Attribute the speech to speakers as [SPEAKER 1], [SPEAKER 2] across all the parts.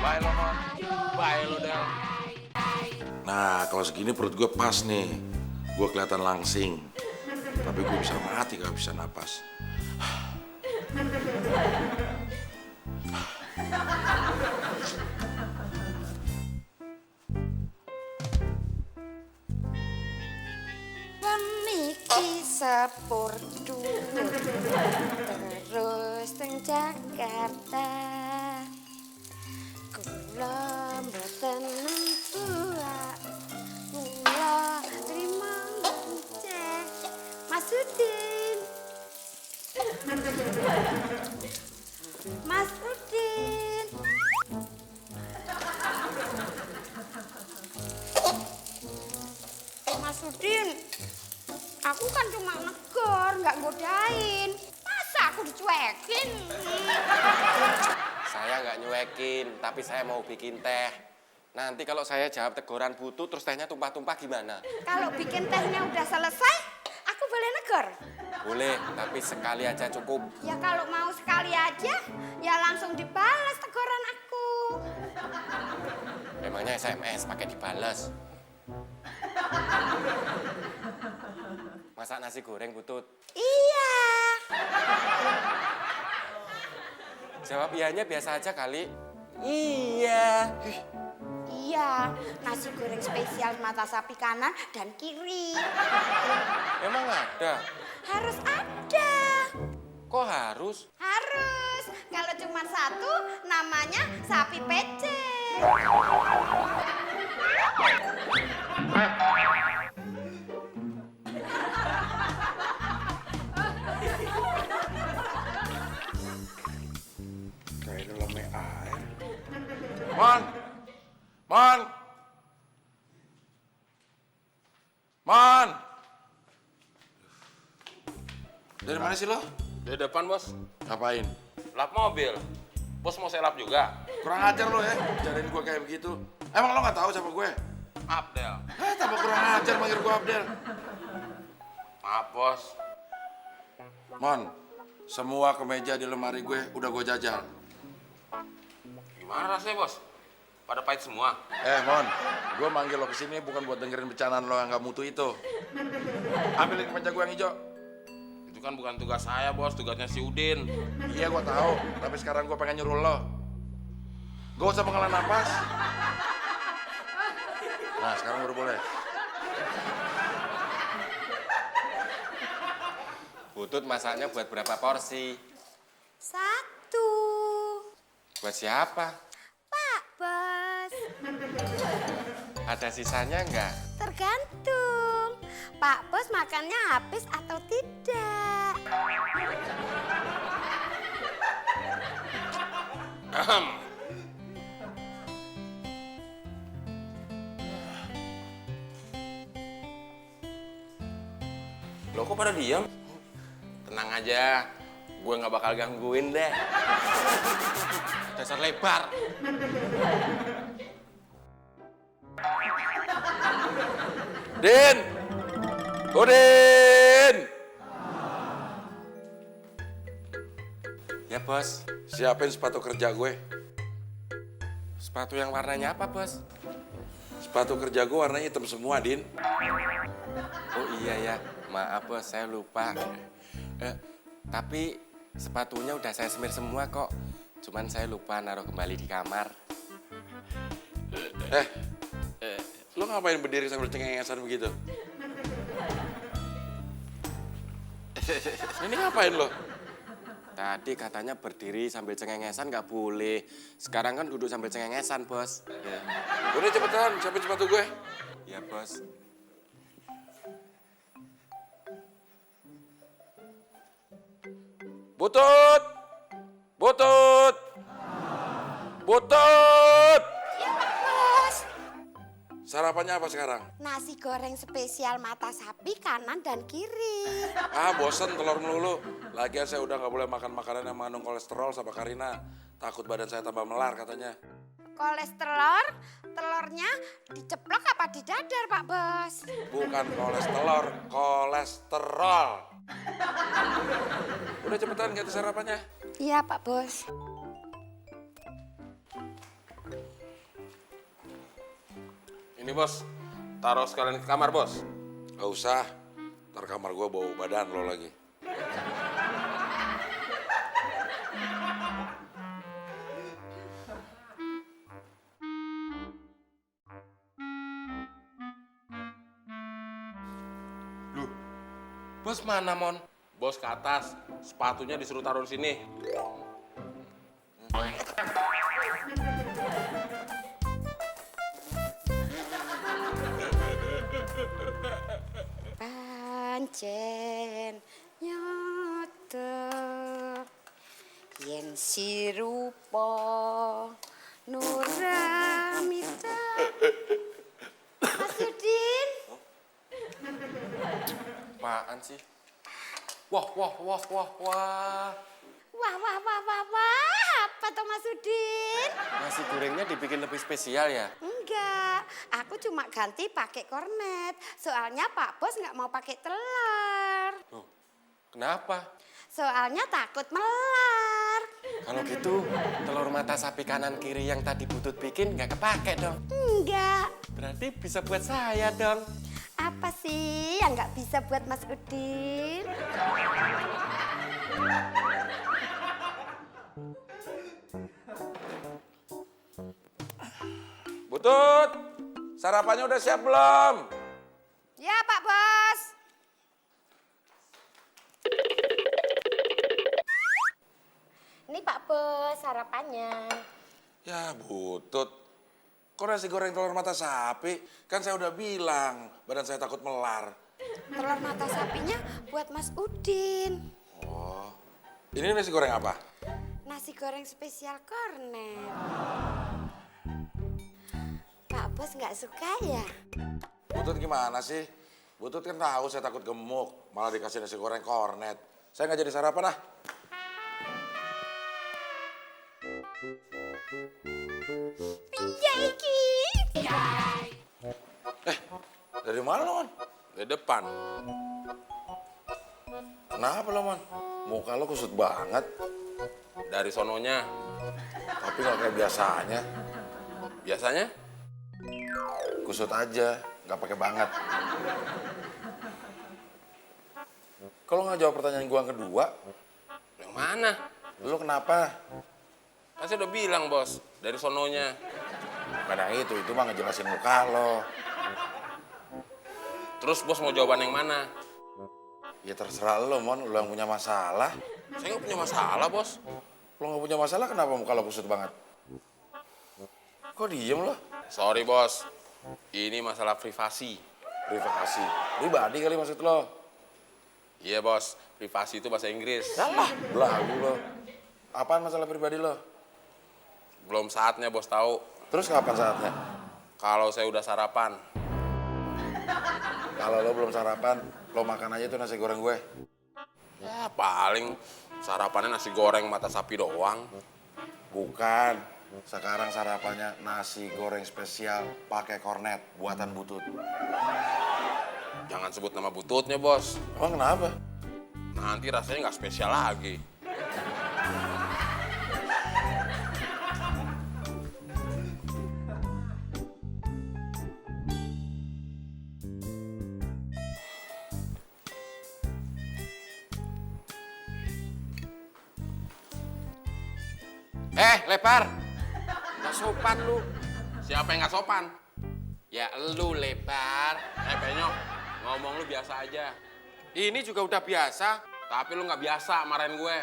[SPEAKER 1] Bye lo, Non. Bye lo, Del.
[SPEAKER 2] Nah, kalau segini perut gue pas nih. Gue kelihatan langsing. Tapi gue bisa mati gak bisa napas.
[SPEAKER 3] Niki sepur dhuwur terus teng Jakarta. Kula mboten nempuak, kula trimo cek Mas Udin. Mas Udin. Mas Udin, aku kan cuma negor, nggak godain. Masa aku dicuekin?
[SPEAKER 4] Saya nggak nyuekin, tapi saya mau bikin teh. Nanti kalau saya jawab teguran Butut, terus tehnya tumpah-tumpah gimana?
[SPEAKER 3] Kalau bikin tehnya udah selesai, aku boleh negor?
[SPEAKER 4] Boleh, tapi sekali aja cukup.
[SPEAKER 3] Ya kalau mau sekali aja, ya langsung dibalas teguran aku.
[SPEAKER 4] Emangnya SMS pakai dibales? Masak nasi goreng Butut.
[SPEAKER 3] Iya.
[SPEAKER 4] Jawab iyanya biasa aja kali. Iya.
[SPEAKER 3] Iya, nasi goreng spesial mata sapi kanan dan kiri.
[SPEAKER 4] Emang ada?
[SPEAKER 3] Harus ada.
[SPEAKER 4] Kok harus?
[SPEAKER 3] Harus. Kalau cuma satu, namanya sapi pecek.
[SPEAKER 2] Kayak dalamnya air. Mon! Mon! Mon! Dari mana sih lo?
[SPEAKER 1] Di depan, Bos.
[SPEAKER 2] Ngapain?
[SPEAKER 1] Lap mobil. Bos mau saya lap juga?
[SPEAKER 2] Kurang ajar lo ya, cariin gue kayak begitu. Emang lo gak tahu siapa gue?
[SPEAKER 1] Abdel.
[SPEAKER 2] Tambah kurang ajar manggil gue Abdel.
[SPEAKER 1] Maaf, Bos.
[SPEAKER 2] Mon, semua kemeja di lemari gue udah gue jajal.
[SPEAKER 1] Gimana rasanya, Bos? Pada pahit semua.
[SPEAKER 2] Mon, gue manggil lo kesini bukan buat dengerin bercandaan lo yang gak mutu itu. Ambilin kemeja gue yang hijau.
[SPEAKER 1] Itu kan bukan tugas saya, Bos. Tugasnya si Udin.
[SPEAKER 2] Iya gue tahu, tapi sekarang gue pengen nyuruh lo. Gak usah menghela napas. Nah, sekarang baru boleh.
[SPEAKER 4] Butut masaknya buat berapa porsi?
[SPEAKER 3] Satu.
[SPEAKER 4] Buat siapa?
[SPEAKER 3] Pak Bos.
[SPEAKER 4] Ada sisanya nggak?
[SPEAKER 3] Tergantung. Pak Bos makannya habis atau tidak.
[SPEAKER 1] Lo kok pada diem? Tenang aja. Gue nggak bakal gangguin deh.
[SPEAKER 4] Dasar lebar.
[SPEAKER 2] Din! Udin!
[SPEAKER 4] Ya, Bos.
[SPEAKER 2] Siapin sepatu kerja gue.
[SPEAKER 4] Sepatu yang warnanya apa, Bos?
[SPEAKER 2] Sepatu kerja gue warnanya hitam semua, Din.
[SPEAKER 4] Oh iya ya, maaf Bos, saya lupa. Tapi sepatunya udah saya semir semua kok. Cuman saya lupa naruh kembali di kamar.
[SPEAKER 2] Lo ngapain berdiri sambil cengengesan begitu? Ini ngapain lo?
[SPEAKER 4] Tadi katanya berdiri sambil cengengesan nggak boleh. Sekarang kan duduk sambil cengengesan, Bos. Ya,
[SPEAKER 2] Udah cepetan, siapin sepatu gue.
[SPEAKER 4] ya Bos.
[SPEAKER 2] Butut! Butut! Butut!
[SPEAKER 3] Ya Bos.
[SPEAKER 2] Sarapannya apa sekarang?
[SPEAKER 3] Nasi goreng spesial mata sapi kanan dan kiri.
[SPEAKER 2] Bosen telur melulu. Lagian saya udah gak boleh makan makanan yang mengandung kolesterol sama Karina. Takut badan saya tambah melar katanya.
[SPEAKER 3] Kolesterol, telurnya diceplok apa di dadar Pak Bos?
[SPEAKER 2] Bukan kolesterol, kolesterol. Udah cepetan ganti sarapannya.
[SPEAKER 3] Iya Pak Bos.
[SPEAKER 1] Ini bos, taruh sekalian ke kamar bos.
[SPEAKER 2] Gak usah, ntar kamar gue bau badan lo lagi.
[SPEAKER 4] Loh, bos mana, Mon?
[SPEAKER 1] Bos ke atas, sepatunya disuruh taruh di sini.
[SPEAKER 3] Pancen nyoto yen sirupa Nuramita. Mas Udin,
[SPEAKER 4] Apaan sih? Wah.
[SPEAKER 3] apa tuh Mas Udin?
[SPEAKER 4] Nasi gorengnya dibikin lebih spesial ya?
[SPEAKER 3] Enggak, aku cuma ganti pakai kornet. Soalnya Pak Bos nggak mau pakai telur.
[SPEAKER 4] Loh, kenapa?
[SPEAKER 3] Soalnya takut melar.
[SPEAKER 4] Kalau gitu, telur mata sapi kanan kiri yang tadi Butut bikin nggak kepake dong.
[SPEAKER 3] Enggak.
[SPEAKER 4] Berarti bisa buat saya dong.
[SPEAKER 3] Apa sih yang nggak bisa buat Mas Udin?
[SPEAKER 2] Butut, sarapannya udah siap belum?
[SPEAKER 3] Ya Pak Bos. Ini Pak Bos sarapannya.
[SPEAKER 2] Ya Butut, kok nasi goreng telur mata sapi? Kan saya udah bilang, badan saya takut melar.
[SPEAKER 3] Telur mata sapinya buat Mas Udin.
[SPEAKER 2] Oh, ini nasi goreng apa?
[SPEAKER 3] Nasi goreng spesial kornet. Pak Bos nggak suka ya?
[SPEAKER 2] Butut gimana sih? Butut kan tahu saya takut gemuk, malah dikasih nasi goreng kornet. Saya nggak jadi sarapan ah.
[SPEAKER 3] Pinjai iki.
[SPEAKER 2] Dari mana lo, Man?
[SPEAKER 1] Di depan.
[SPEAKER 2] Kenapa lo, Man? Muka lo kusut banget,
[SPEAKER 1] Dari sononya.
[SPEAKER 2] tapi nggak kayak biasanya.
[SPEAKER 1] Biasanya?
[SPEAKER 2] Kusut aja, nggak pakai banget. Kalau nggak jawab pertanyaan gua yang kedua,
[SPEAKER 1] Yang mana?
[SPEAKER 2] lo kenapa?
[SPEAKER 1] Kan saya udah bilang bos, dari sononya.
[SPEAKER 2] Kadang itu mah ngejelasin muka lo.
[SPEAKER 1] Terus bos mau jawaban yang mana?
[SPEAKER 2] Ya terserah lo, Mon, lo yang punya masalah.
[SPEAKER 1] Saya nggak punya masalah bos.
[SPEAKER 2] Lo nggak punya masalah, kenapa muka lo kusut banget? Kok diem lo?
[SPEAKER 1] Sorry bos, ini masalah privasi.
[SPEAKER 2] Privasi, pribadi kali maksud lo?
[SPEAKER 1] Iya bos, privasi itu bahasa Inggris.
[SPEAKER 2] Yalah, belagu lo. Apaan masalah pribadi lo?
[SPEAKER 1] Belum saatnya bos tahu.
[SPEAKER 2] Terus kapan saatnya?
[SPEAKER 1] Kalau saya udah sarapan.
[SPEAKER 2] Kalau lo belum sarapan, lo makan aja tuh nasi goreng gue.
[SPEAKER 1] Ya paling sarapannya nasi goreng mata sapi doang.
[SPEAKER 2] Bukan, sekarang sarapannya nasi goreng spesial pakai kornet buatan Butut.
[SPEAKER 1] Jangan sebut nama bututnya bos.
[SPEAKER 2] Emang kenapa?
[SPEAKER 1] Nanti rasanya nggak spesial lagi.
[SPEAKER 4] Lepar. Nggak sopan lu.
[SPEAKER 1] Siapa yang nggak sopan?
[SPEAKER 4] Ya lu, Lepar.
[SPEAKER 1] Penyok, ngomong lu biasa aja.
[SPEAKER 4] Ini juga udah biasa.
[SPEAKER 1] Tapi lu nggak biasa marahin gue.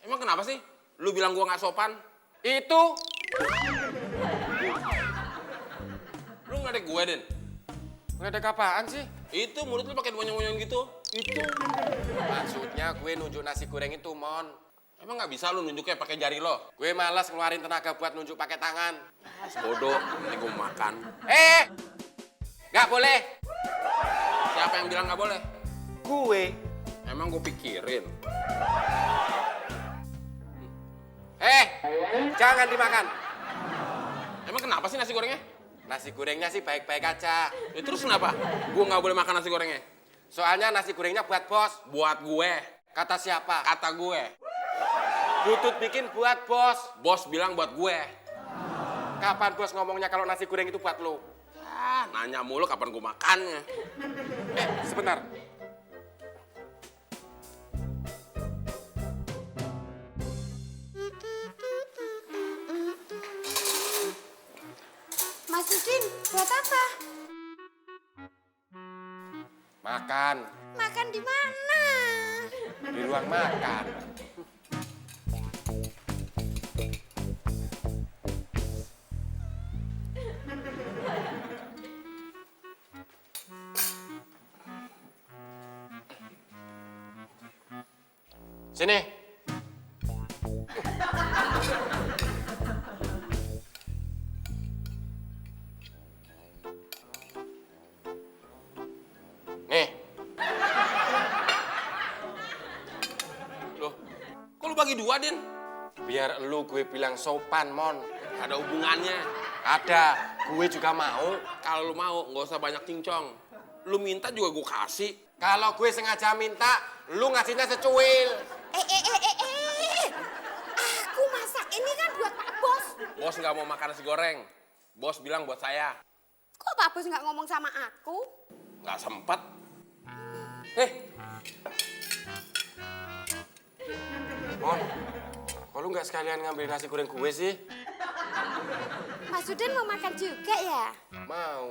[SPEAKER 1] Emang kenapa sih? Lu bilang gue nggak sopan?
[SPEAKER 4] Itu.
[SPEAKER 1] Lu nggak ada gue, Den?
[SPEAKER 4] Ngeledek apaan sih?
[SPEAKER 1] Itu mulut lu pakai monyong-monyong gitu. Itu.
[SPEAKER 4] Maksudnya gue nunjuk nasi goreng itu, Mon.
[SPEAKER 1] Emang nggak bisa lu nunjuknya pakai jari lo?
[SPEAKER 4] Gue malas ngeluarin tenaga buat nunjuk pakai tangan.
[SPEAKER 1] Bodoh, ini gue mau makan.
[SPEAKER 4] Nggak boleh.
[SPEAKER 1] Siapa yang bilang nggak boleh?
[SPEAKER 4] Gue.
[SPEAKER 1] Emang gue pikirin.
[SPEAKER 4] Jangan dimakan.
[SPEAKER 1] Emang kenapa sih nasi gorengnya?
[SPEAKER 4] Nasi gorengnya sih baik-baik aja.
[SPEAKER 1] Ya, terus kenapa? Gue nggak boleh makan nasi gorengnya.
[SPEAKER 4] Soalnya nasi gorengnya buat bos.
[SPEAKER 1] Buat gue.
[SPEAKER 4] Kata siapa?
[SPEAKER 1] Kata gue.
[SPEAKER 4] Butut bikin buat bos.
[SPEAKER 1] Bos bilang buat gue.
[SPEAKER 4] Kapan bos ngomongnya kalau nasi goreng itu buat lo?
[SPEAKER 1] Ya, nanya mulu kapan gue makannya.
[SPEAKER 4] Sebentar.
[SPEAKER 3] Mas Udin, buat apa?
[SPEAKER 4] Makan.
[SPEAKER 3] Makan di mana?
[SPEAKER 4] Di ruang makan. Sini. Nih,
[SPEAKER 1] Loh, kok lu bagi dua, Din?
[SPEAKER 4] biar lu gue bilang sopan, Mon.
[SPEAKER 1] Ada hubungannya.
[SPEAKER 4] Ada, gue juga mau.
[SPEAKER 1] Kalau lu mau, nggak usah banyak cincong. Lu minta juga gue kasih.
[SPEAKER 4] Kalau gue sengaja minta, lu ngasihnya secuil.
[SPEAKER 3] Aku masak ini kan buat Pak Bos.
[SPEAKER 1] Bos nggak mau makan nasi goreng. Bos bilang buat saya.
[SPEAKER 3] Kok Pak Bos nggak ngomong sama aku?
[SPEAKER 1] Nggak sempat.
[SPEAKER 4] Mon, kok lu nggak sekalian ngambil nasi goreng gue sih?
[SPEAKER 3] Mas Udin mau makan juga ya?
[SPEAKER 4] Mau.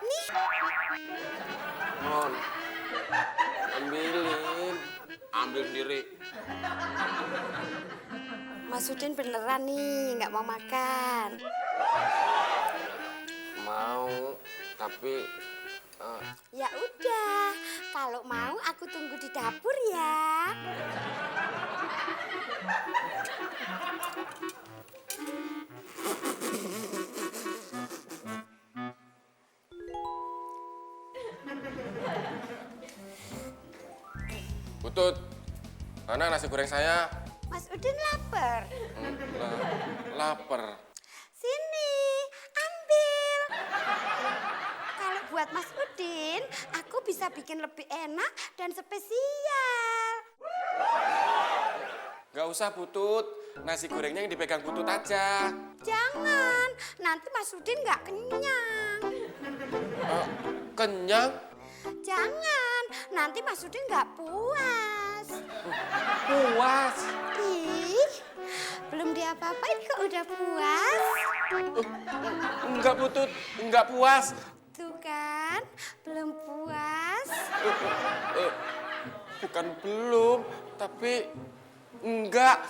[SPEAKER 3] Nih,
[SPEAKER 4] Mon, ambilin.
[SPEAKER 1] Ambil sendiri.
[SPEAKER 3] Mas Udin beneran nih nggak mau makan.
[SPEAKER 4] Mau, tapi
[SPEAKER 3] Ya udah, kalau mau aku tunggu di dapur ya.
[SPEAKER 4] Butut, mana nasi goreng saya?
[SPEAKER 3] Mas Udin lapar.
[SPEAKER 4] Lapar.
[SPEAKER 3] Sini, ambil. Kalau buat Mas Udin, aku bisa bikin lebih enak dan spesial.
[SPEAKER 4] Gak usah Butut, nasi gorengnya yang dipegang Butut aja.
[SPEAKER 3] Jangan, nanti Mas Udin nggak kenyang.
[SPEAKER 4] Kenyang?
[SPEAKER 3] Jangan, nanti Mas Udin nggak puas.
[SPEAKER 4] Puas.
[SPEAKER 3] Ih, belum diapa-apain kok udah puas.
[SPEAKER 4] Enggak Butut, enggak puas.
[SPEAKER 3] Tuh kan, belum puas.
[SPEAKER 4] Bukan belum, tapi enggak.